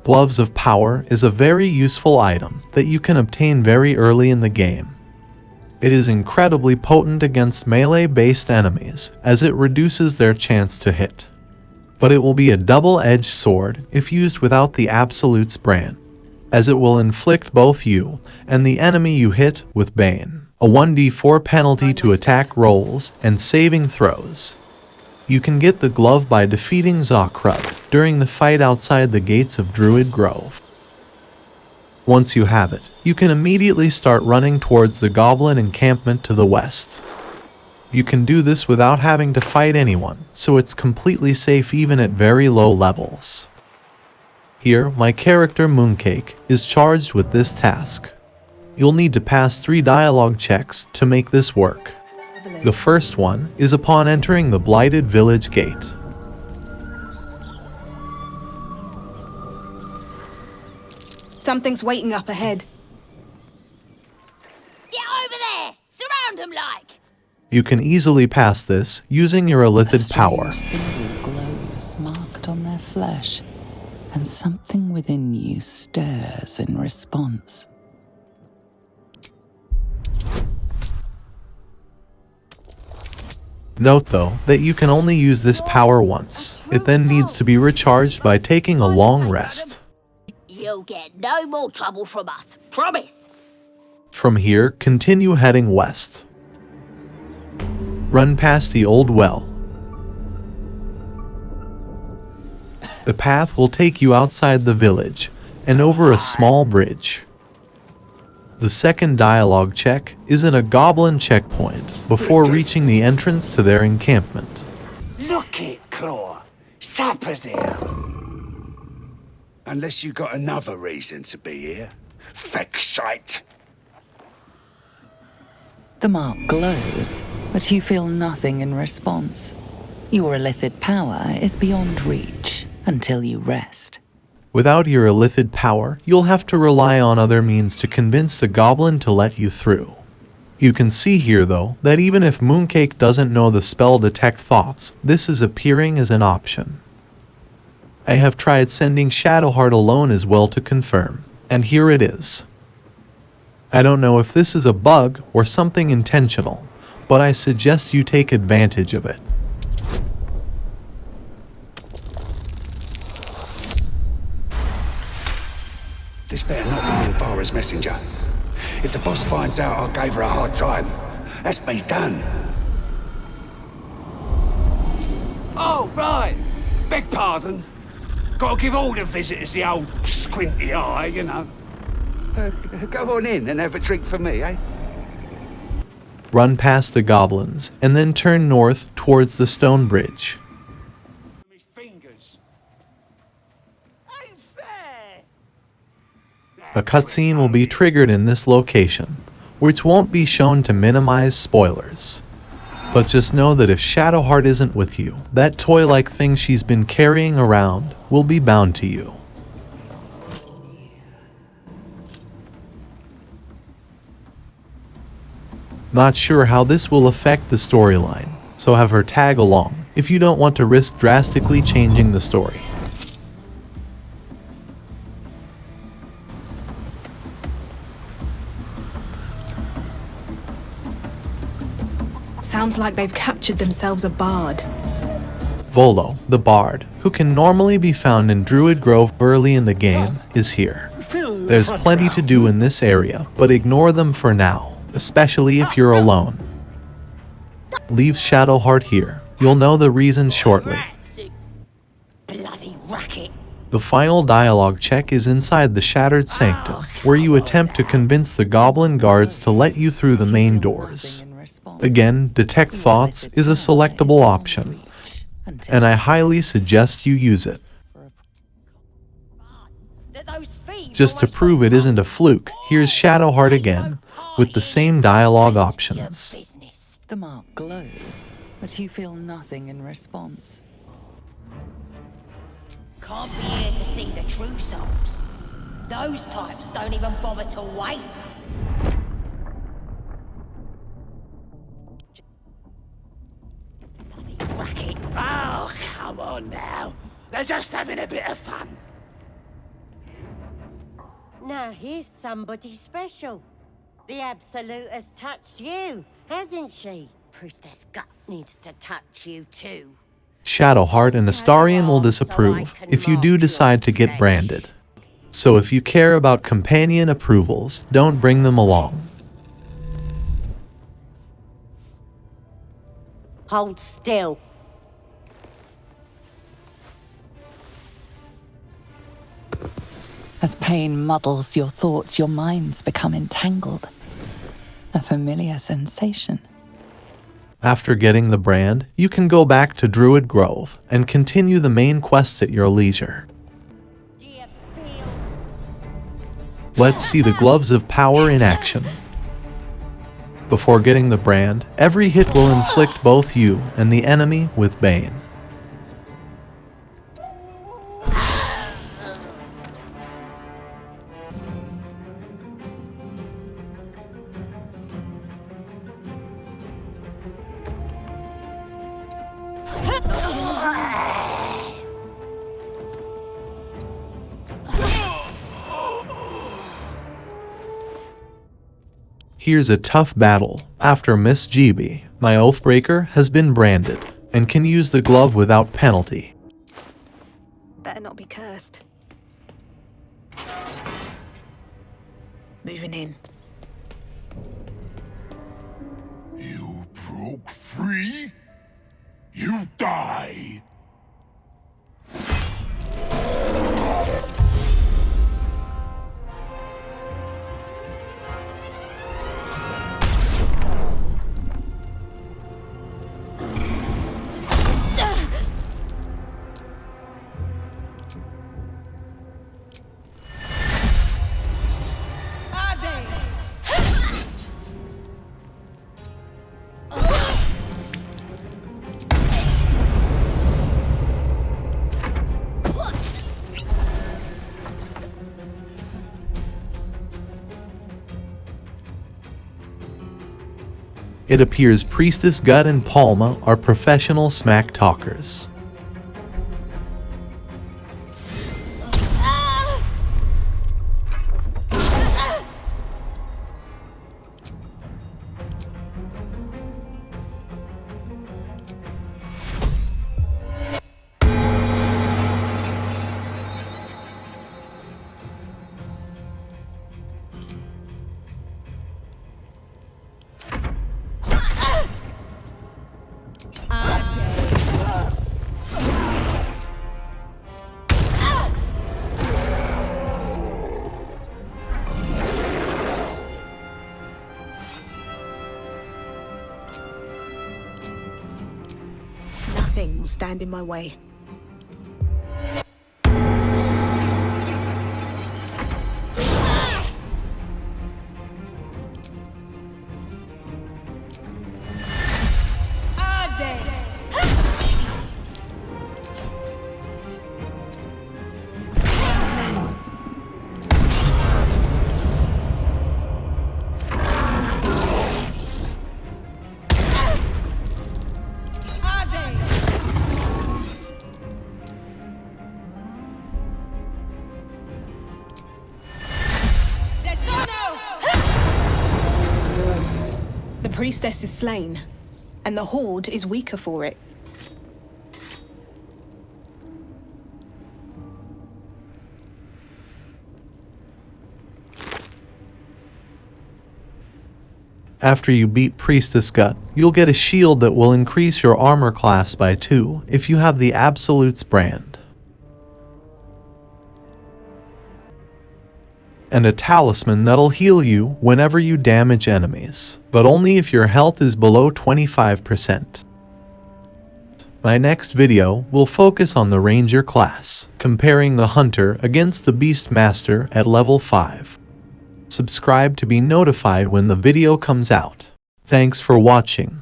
Gloves of Power is a very useful item that you can obtain very early in the game. It is incredibly potent against melee-based enemies as it reduces their chance to hit. But it will be a double-edged sword if used without the Absolute's brand, as it will inflict both you and the enemy you hit with Bane, a 1d4 penalty to attack rolls and saving throws. You can get the glove by defeating Zokrug during the fight outside the gates of Druid Grove. Once you have it, you can immediately start running towards the goblin encampment to the west. You can do this without having to fight anyone, so it's completely safe even at very low levels. Here, my character Mooncake is charged with this task. You'll need to pass 3 dialogue checks to make this work. The first one is upon entering the Blighted Village Gate. Something's waiting up ahead. Get over there! Surround him like! You can easily pass this using your Illithid power. A single glows marked on their flesh, and something within you stirs in response. Note though that you can only use this power once. It then needs to be recharged by taking a long rest. You'll get no more trouble from us, promise! From here, continue heading west. Run past the old well. The path will take you outside the village and over a small bridge. The second dialogue check is in a goblin checkpoint before reaching the entrance to their encampment. Look it, Claw. Sapper's here. Unless you got another reason to be here. Feck shite. The mark glows, but you feel nothing in response. Your Illithid power is beyond reach until you rest. Without your Illithid power, you'll have to rely on other means to convince the goblin to let you through. You can see here though, that even if Mooncake doesn't know the spell Detect Thoughts, this is appearing as an option. I have tried sending Shadowheart alone as well to confirm, and here it is. I don't know if this is a bug or something intentional, but I suggest you take advantage of it. This better not be Minthara's messenger. If the boss finds out I gave her a hard time, that's me done. Oh, right. Beg pardon. Gotta give all the visitors the old squinty eye, you know. Go on in and have a drink for me, eh? Run past the goblins, and then turn north towards the stone bridge. His fingers. Ain't fair. A cutscene will be triggered in this location, which won't be shown to minimize spoilers. But just know that if Shadowheart isn't with you, that toy-like thing she's been carrying around will be bound to you. Not sure how this will affect the storyline, so have her tag along if you don't want to risk drastically changing the story. Sounds like they've captured themselves a bard. Volo, the bard, who can normally be found in Druid Grove early in the game, is here. There's plenty to do in this area, but ignore them for now, especially if you're alone. Leave Shadowheart here. You'll know the reason shortly. Bloody racket. The final dialogue check is inside the Shattered Sanctum, where you attempt to convince the goblin guards to let you through the main doors. Again, Detect Thoughts is a selectable option, and I highly suggest you use it. Just to prove it isn't a fluke, here's Shadowheart again, with the same dialogue options. The mark glows, but you feel nothing in response. Can't be here to see the true souls. Those types don't even bother to wait. Bloody racket. Oh, come on now. They're just having a bit of fun. Now here's somebody special. The Absolute has touched you, hasn't she? Priestess Gut needs to touch you too. Shadowheart and Astarion will disapprove if you do decide to get branded. So if you care about companion approvals, don't bring them along. Hold still. As pain muddles your thoughts, your minds become entangled. A familiar sensation. After getting the brand, you can go back to Druid Grove and continue the main quest at your leisure. Let's see the Gloves of Power in action. Before getting the brand, every hit will inflict both you and the enemy with Bane. Here's a tough battle. After Miss GB, my Oathbreaker has been branded and can use the glove without penalty. Better not be cursed. Moving in. You broke free? You die! It appears Priestess Gut and Palma are professional smack talkers. Nothing will stand in my way. The priestess is slain, and the Horde is weaker for it. After you beat Priestess Gut, you'll get a shield that will increase your armor class by 2 if you have the Absolute's brand. And a talisman that'll heal you whenever you damage enemies, but only if your health is below 25%. My next video will focus on the Ranger class, comparing the Hunter against the Beastmaster at level 5. Subscribe to be notified when the video comes out. Thanks for watching.